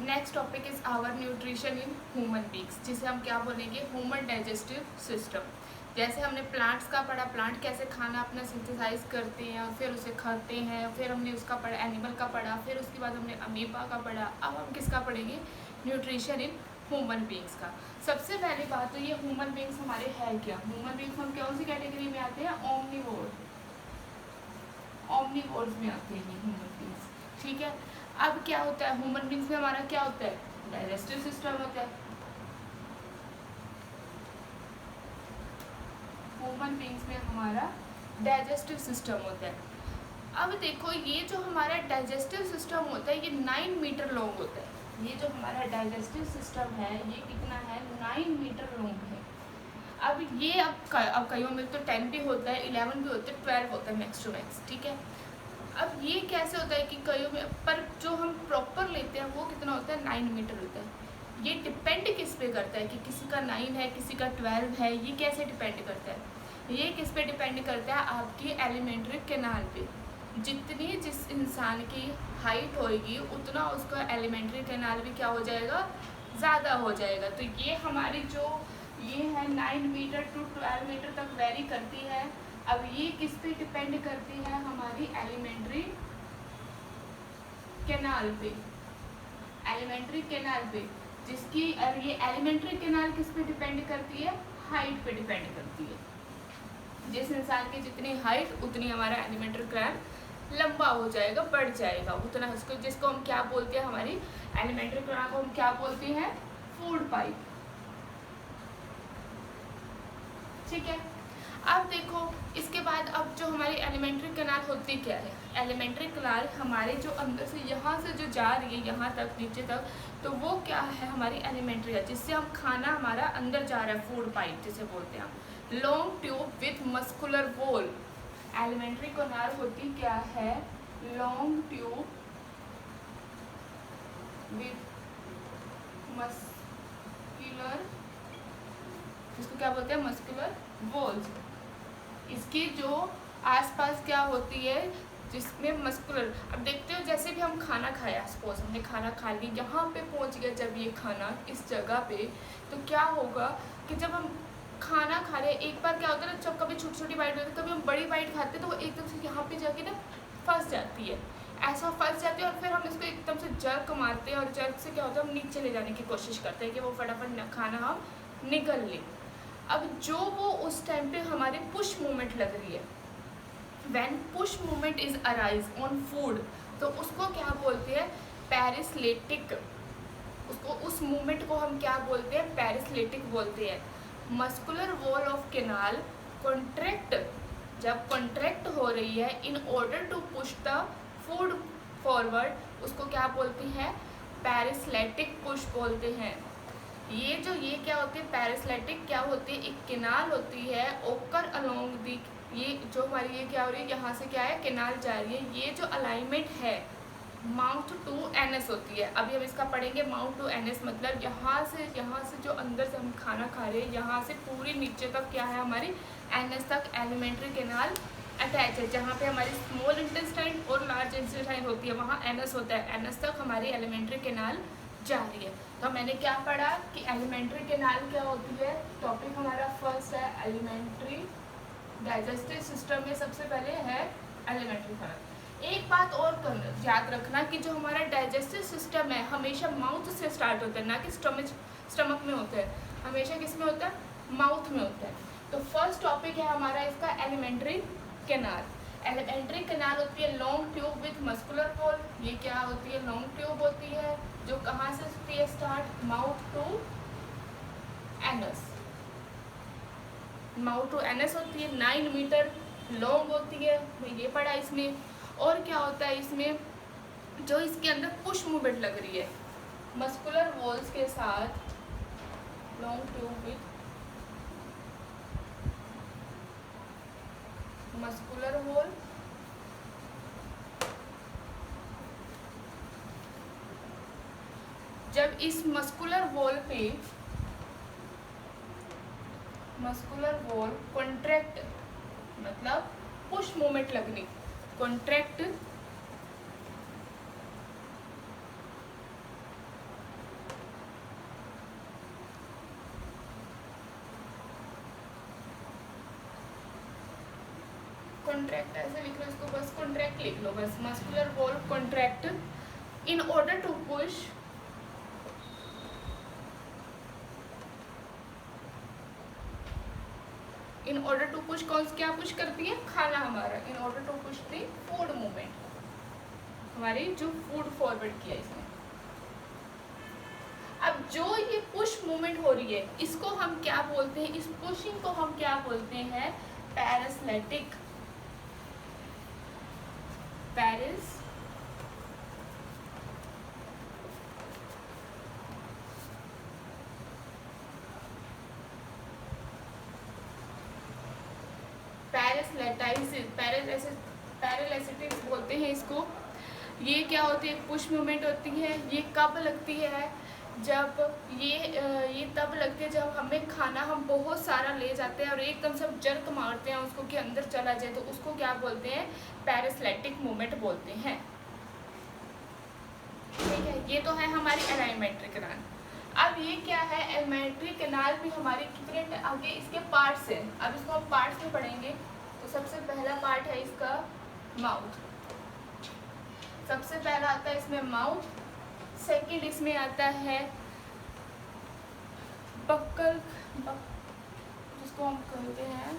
Next topic is our nutrition in human beings, जिसे हम क्या बोलेंगे, ह्यूमन डाइजेस्टिव सिस्टम। जैसे हमने प्लांट्स का पढ़ा, प्लांट कैसे खाना अपना सिंथेसाइज करते हैं और फिर उसे खाते हैं, फिर हमने उसका पढ़ा, एनिमल का पढ़ा, फिर उसके बाद हमने अमीबा का पढ़ा। अब हम किसका पढ़ेंगे, न्यूट्रिशन इन ह्यूमन बींग्स का। सबसे पहली बात तो ये ह्यूमन बींग्स हमारे है क्या। ह्यूमन बींग्स हम कौन सी कैटेगरी में आते हैं, ओमनीवोर्स में आते हैं ये ह्यूमन बींग्स, ठीक है। अब क्या होता है ह्यूमन बींग्स में, हमारा क्या होता है, डाइजेस्टिव सिस्टम होता है। ह्यूमन बींग्स में हमारा डाइजेस्टिव सिस्टम होता है। अब देखो ये जो हमारा डाइजेस्टिव सिस्टम होता है ये 9 मीटर लॉन्ग होता है। ये जो हमारा डाइजेस्टिव सिस्टम है ये कितना है, 9 मीटर लॉन्ग है। अब ये अब कईयों में तो 10 भी होता है, 11 भी होता है, 12 होता है मैक्स टू मैक्स, ठीक है। अब ये कैसे होता है कि कईयों में, पर जो हम प्रॉपर लेते हैं वो कितना होता है, 9 मीटर होता है। ये डिपेंड किस पे करता है कि किसी का 9 है किसी का 12 है, ये कैसे डिपेंड करता है, ये किस पे डिपेंड करता है, आपकी एलिमेंट्री कैनाल पे। जितनी जिस इंसान की हाइट होएगी उतना उसका एलिमेंट्री कैनाल भी क्या हो जाएगा, ज़्यादा हो जाएगा। तो ये हमारी जो ये है 9 मीटर टू 12 मीटर तक वेरी करती है। अब ये किस पे डिपेंड करती है, हमारी एलिमेंट्री कैनाल पे, एलिमेंट्री कैनाल पे, जिसकी ये एलिमेंट्री कैनाल किस पे डिपेंड करती है, हाइट पे डिपेंड करती है। जिस इंसान की जितनी हाइट उतनी हमारा एलिमेंट्री कैनाल लंबा हो जाएगा, बढ़ जाएगा उतना, उसको जिसको हम क्या बोलते हैं, हमारी एलिमेंट्री कैनाल को हम क्या बोलते हैं, फूड पाइप, ठीक है। अब देखो इसके बाद अब जो हमारी एलिमेंट्री कैनाल होती क्या है, एलिमेंट्री कैनाल हमारे जो अंदर से यहाँ से जो जा रही है यहाँ तक नीचे तक, तो वो क्या है, हमारी एलिमेंट्री है, जिससे हम खाना हमारा अंदर जा रहा है, फूड पाइप जिसे बोलते हैं हम। Long tube with muscular wall, alimentary canal होती क्या है, लॉन्ग ट्यूब विथ मस्कुलर, इसको क्या बोलते हैं, मस्कुलर वॉल्स। इसकी जो आसपास क्या होती है, जिसमें मस्कुलर, अब देखते हो जैसे भी हम खाना खाया, सपोज हमने खाना खा ली, यहाँ पे पहुँच गया जब ये खाना इस जगह पे, तो क्या होगा कि जब हम खाना खा रहे हैं, एक बार क्या होता है ना, जब कभी छोटी छोटी बाइट होती है, कभी हम बड़ी बाइट खाते हैं तो वो एकदम से यहाँ पे जाके ना फंस जाती है, ऐसा फंस जाती है, और फिर हम इसको एकदम से जर्क मारते हैं, और जर्क से क्या होता है, हम नीचे ले जाने की कोशिश करते हैं कि वो फटाफट खाना हम निकल लें। अब जो वो उस टाइम पे हमारे पुश मूवमेंट लग रही है, when push movement is arise on food, तो उसको क्या बोलते हैं, पेरिस्लेटिक, उसको उस मूवमेंट को हम क्या बोलते हैं, पेरिस्लेटिक बोलते हैं। Muscular wall of canal contract, जब कॉन्ट्रैक्ट हो रही है in order to push the food forward, उसको क्या बोलते हैं, पेरिस्लेटिक पुश बोलते हैं। ये क्या होती है, पेरिस्लेटिक क्या होती है, एक कैनाल होती है, ओकर अलोंग दी, ये जो हमारी ये क्या हो रही है, यहाँ से क्या है, कैनाल जा रही है, ये जो अलाइनमेंट है माउथ टू एनएस होती है। अभी हम इसका पढ़ेंगे, माउथ टू एनएस मतलब यहाँ से जो अंदर से हम खाना खा रहे हैं, यहाँ से पूरी नीचे तक क्या है, हमारी एनएस तक एलिमेंट्री कैनाल अटैच है। जहाँ पे हमारी स्मॉल इंटेस्टाइन और लार्ज इंटेस्टाइन होती है वहाँ एनएस होता है, एनएस तक हमारी एलिमेंट्री कैनाल जा रही है। तो मैंने क्या पढ़ा कि एलिमेंट्री कैनाल क्या होती है, टॉपिक हमारा फर्स्ट है एलिमेंट्री डाइजेस्टिव सिस्टम में सबसे पहले है एलिमेंट्री कैनाल। एक बात और याद रखना कि जो हमारा डाइजेस्टिव सिस्टम है हमेशा माउथ से स्टार्ट होता है, ना कि स्टमक में होता है, हमेशा किस में होता है, माउथ में होता है। तो फर्स्ट टॉपिक है हमारा इसका एलिमेंट्री कैनाल। एलिमेंट्री कैनाल होती है long tube with muscular wall, ये क्या होती है, लॉन्ग ट्यूब होती है, जो कहाँ से होती है start, mouth to anus, mouth to anus होती है, 9 मीटर लॉन्ग होती है, मैं ये पढ़ा इसमें। और क्या होता है इसमें, जो इसके अंदर पुश मूवमेंट लग रही है मस्कुलर वॉल्स के साथ, long tube with muscular wall, जब इस मस्कुलर वॉल पे मस्कुलर वॉल कॉन्ट्रैक्ट मतलब पुश मूवमेंट लगनी, कॉन्ट्रैक्ट कॉन्ट्रैक्ट ऐसे लिख लो इसको, बस कॉन्ट्रैक्ट लिख लो बस, muscular walls contract in order to push in order to push, कौन क्या पुश करती है, खाना हमारा, in order to push the food movement, हमारी जो फूड फॉरवर्ड किया इसने। अब जो ये पुश मूवमेंट हो रही है इसको हम क्या बोलते हैं, इस पुशिंग को हम क्या बोलते हैं, पैरासिलेटिक, पैरासिटिस बोलते हैं इसको। ये क्या होती है, पुश मूवमेंट होती है। ये कब लगती है, जब ये तब लगती है जब हमें खाना हम बहुत सारा ले जाते हैं और एकदम से जर्क मारते हैं उसको कि अंदर चला जाए, तो उसको क्या बोलते हैं, पैरासिलेटिक मूवमेंट बोलते हैं। ठीक है, ये तो है हमारी एलिमेंट्री कैनाल। अब ये क्या है, एलिमेंट्री कैनाल भी हमारे कितने आगे इसके पार्ट्स हैं। अब इसको हम पार्ट्स में पढ़ेंगे। तो सबसे पहला पार्ट है इसका माउथ, सबसे पहला आता है इसमें माउथ। सेकंड इसमें आता है बक्कल, जिसको हम कहते हैं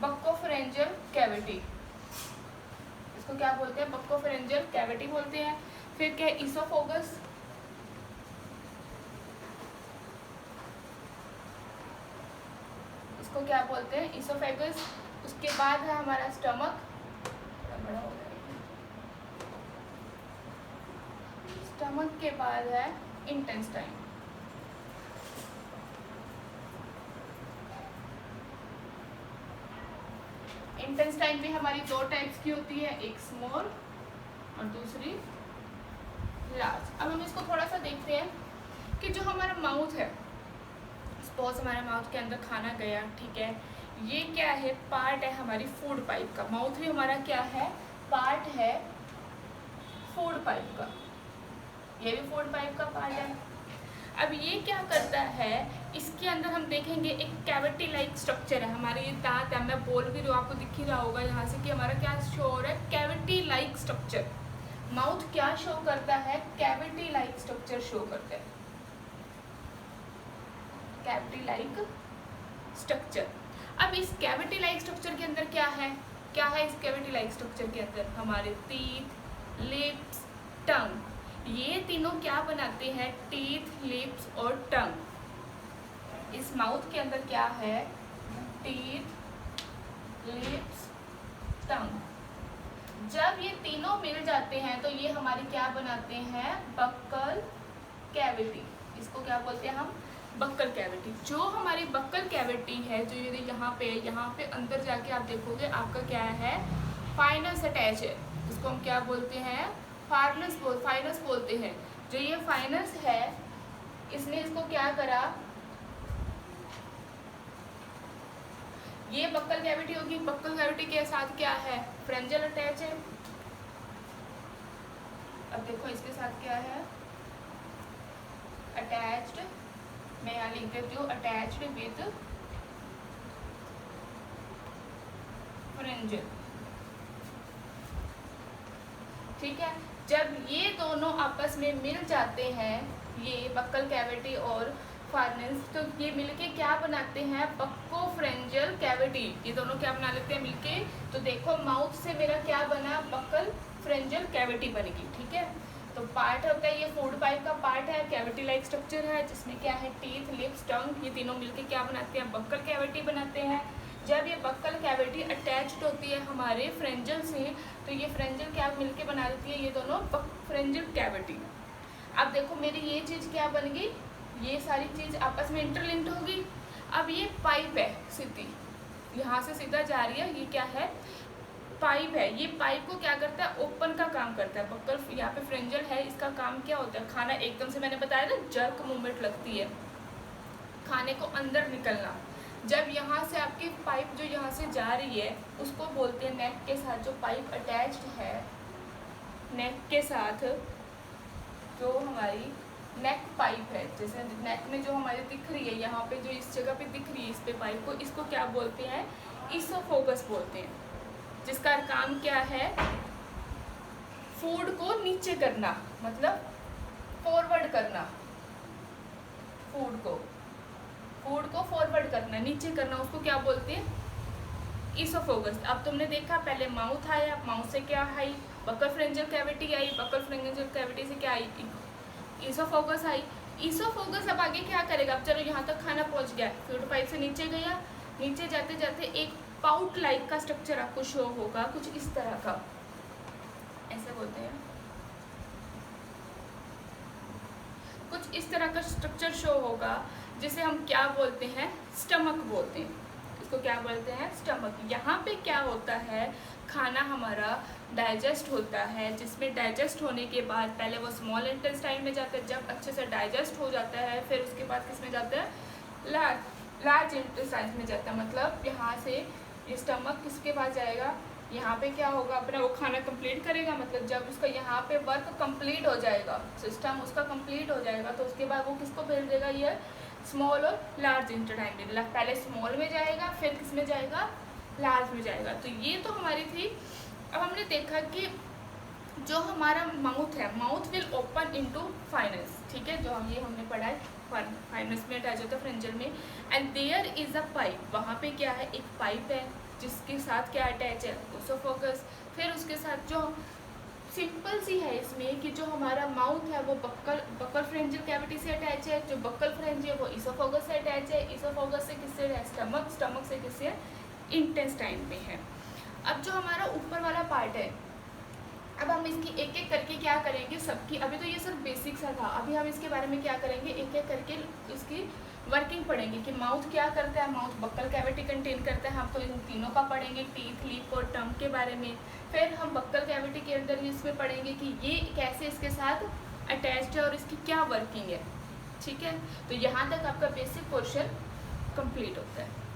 बक्कोफेरेंजियल कैविटी, इसको क्या बोलते हैं, बक्कोफेरेंजियल कैविटी बोलते हैं। फिर क्या है, इसोफोगस, इसको क्या बोलते हैं, इसोफेगस। उसके बाद है हमारा स्टमक, बड़ा हो गया, स्टमक के बाद है इंटेस्टाइन। इंटेस्टाइन भी हमारी दो टाइप्स की होती है, एक स्मॉल और दूसरी लार्ज। अब हम इसको थोड़ा सा देखते हैं कि जो हमारा माउथ है, सपोज हमारे माउथ के अंदर खाना गया, ठीक है, ये क्या है, पार्ट है हमारी फूड पाइप का। माउथ भी हमारा क्या है, पार्ट है फूड पाइप का, ये भी फूड पाइप का पार्ट है। अब ये क्या करता है, इसके अंदर हम देखेंगे एक कैविटी लाइक स्ट्रक्चर है। हमारे ये दांत है, मैं बोल भी रही हूँ, आपको दिख ही रहा होगा यहाँ से कि हमारा क्या शो हो रहा है, कैविटी लाइक स्ट्रक्चर। माउथ क्या शो करता है, कैविटी लाइक स्ट्रक्चर शो करता है, कैविटी लाइक स्ट्रक्चर। अब इस कैविटी लाइक स्ट्रक्चर के अंदर क्या है, क्या है इस कैविटी लाइक स्ट्रक्चर के अंदर, हमारे टीथ, लिप्स, टंग, ये तीनों क्या बनाते हैं, टीथ, लिप्स और टंग। इस माउथ के अंदर क्या है, टीथ, लिप्स, टंग। जब ये तीनों मिल जाते हैं तो ये हमारी क्या बनाते हैं, बक्कल कैविटी। इसको क्या बोलते हैं हम, बक्कल कैविटी। जो हमारी बक्कल कैविटी है, जो ये यहाँ पे अंदर जाके आप देखोगे आपका क्या है, फाइनस अटैच है। इसको हम क्या बोलते हैं, फाइनस बोलते हैं। जो ये फाइनस है, इसने इसको क्या करा, ये बक्कल कैविटी होगी। बक्कल कैविटी के साथ क्या है, फ्रेंजल अटैच है। अब देखो इसके साथ क्या है, अटैच्ड, मैं यहाँ लिख देती हूँ, अटैच्ड विद फ्रेंजल। ठीक है, जब ये दोनों आपस में मिल जाते हैं, ये बक्कल कैविटी और फार्नेस, तो ये मिलके क्या बनाते हैं, बक्कोफ्रेंजियल कैविटी। ये दोनों क्या बना लेते हैं मिलके, तो देखो माउथ से मेरा क्या बना, बक्कल फ्रेंजियल कैविटी बनेगी। ठीक है, तो पार्ट होता है, ये फूड पाइप का पार्ट है, कैविटी लाइक स्ट्रक्चर है, जिसमें क्या है, टीथ, लिप्स, टंग, ये तीनों मिलके क्या बनाते हैं, बक्कल कैविटी बनाते हैं। जब ये बक्कल कैविटी अटैच्ड होती है हमारे फ्रेंजल से, तो ये फ्रेंजल क्या मिलके बना देती है, ये दोनों फ्रेंजल कैविटी। अब देखो मेरी ये चीज़ क्या बन गई, ये सारी चीज़ आपस में इंटरलिंक्ड होगी। अब ये पाइप है सीधी, यहाँ से सीधा जा रही है, ये क्या है, पाइप है। ये पाइप को क्या करता है, ओपन का काम करता है। बक्कल यहाँ पे फ्रेंजल है, इसका काम क्या होता है, खाना एकदम से, मैंने बताया ना, जर्क मूवमेंट लगती है, खाने को अंदर निकलना। जब यहाँ से आपकी पाइप जो यहाँ से जा रही है, उसको बोलते हैं नेक के साथ, जो पाइप अटैच्ड है नेक के साथ, जो हमारी नेक पाइप है, जैसे नेक में जो हमारे दिख रही है, यहाँ पे जो इस जगह पे दिख रही है इस पे पाइप को, इसको क्या बोलते हैं? इसोफोगस बोलते हैं, जिसका काम क्या है? फूड को नीचे करना, मतलब फॉरवर्ड करना, फूड को फॉरवर्ड करना, नीचे करना, उसको क्या बोलते हैं? इसोफोगस। अब तुमने देखा पहले माउथ आया, माउथ से क्या आई? बकल कैविटी आई, बकल कैविटी से क्या आई? इसोफोगस आई। इसोफोगस अब आगे क्या करेगा? अब चलो यहाँ तक खाना पहुँच गया, फूड पाइप से नीचे गया, नीचे जाते जाते एक पाउट लाइक का स्ट्रक्चर आपको शो होगा, कुछ इस तरह का, ऐसे बोलते हैं, कुछ इस तरह का स्ट्रक्चर शो होगा, जिसे हम क्या बोलते हैं? स्टमक बोलते हैं। इसको क्या बोलते हैं? स्टमक। यहाँ पे क्या होता है? खाना हमारा डाइजेस्ट होता है, जिसमें डाइजेस्ट होने के बाद पहले वो स्मॉल इंटेस्टाइन में जाता है, जब अच्छे से डाइजेस्ट हो जाता है फिर उसके बाद किस में जाता है? लार्ज इंटेस्टाइन में जाता है। मतलब यहाँ से ये स्टमक किसके पास जाएगा? यहाँ पे क्या होगा? अपना वो खाना कंप्लीट करेगा, मतलब जब उसका यहाँ पे वर्क कंप्लीट हो जाएगा, सिस्टम उसका कंप्लीट हो जाएगा, तो उसके बाद वो किसको भेज देगा? ये स्मॉल और लार्ज इंटेस्टाइन में। पहले स्मॉल में जाएगा, फिर किस में जाएगा? लार्ज में जाएगा। तो ये तो हमारी थी। अब हमने देखा कि जो हमारा माउथ है, mouth will open into fineness, ठीक है, जो हम ये हमने पढ़ा है फाइनस में अटैच होता है फ्रेंजल में। And there is a pipe, वहाँ पे क्या है? एक पाइप है, जिसके साथ क्या अटैच है? इसोफोगस। फिर उसके साथ जो सिंपल सी है इसमें कि जो हमारा माउथ है वो बक्कल फ्रेंजियल कैविटी से अटैच है, जो बक्कल फ्रेंज है वो इसोफोगस से अटैच है, इसोफोगस से किससे है? स्टमक, स्टमक से किससे? इंटेस्टाइन में है। अब जो हमारा ऊपर वाला पार्ट है, अब हम इसकी एक एक करके क्या करेंगे सबकी, अभी तो ये सिर्फ बेसिक सा था, अभी हम इसके बारे में क्या करेंगे? एक एक करके इसकी वर्किंग पढ़ेंगे कि माउथ क्या करता है। माउथ बक्कल कैविटी कंटेन करता है, हम तो इन तीनों का पढ़ेंगे, टीथ, लिप और टंग के बारे में। फिर हम बक्कल कैविटी के अंदर इसमें पढ़ेंगे कि ये कैसे इसके साथ अटैच्ड है और इसकी क्या वर्किंग है, ठीक है। तो यहाँ तक आपका बेसिक पोर्शन कंप्लीट होता है।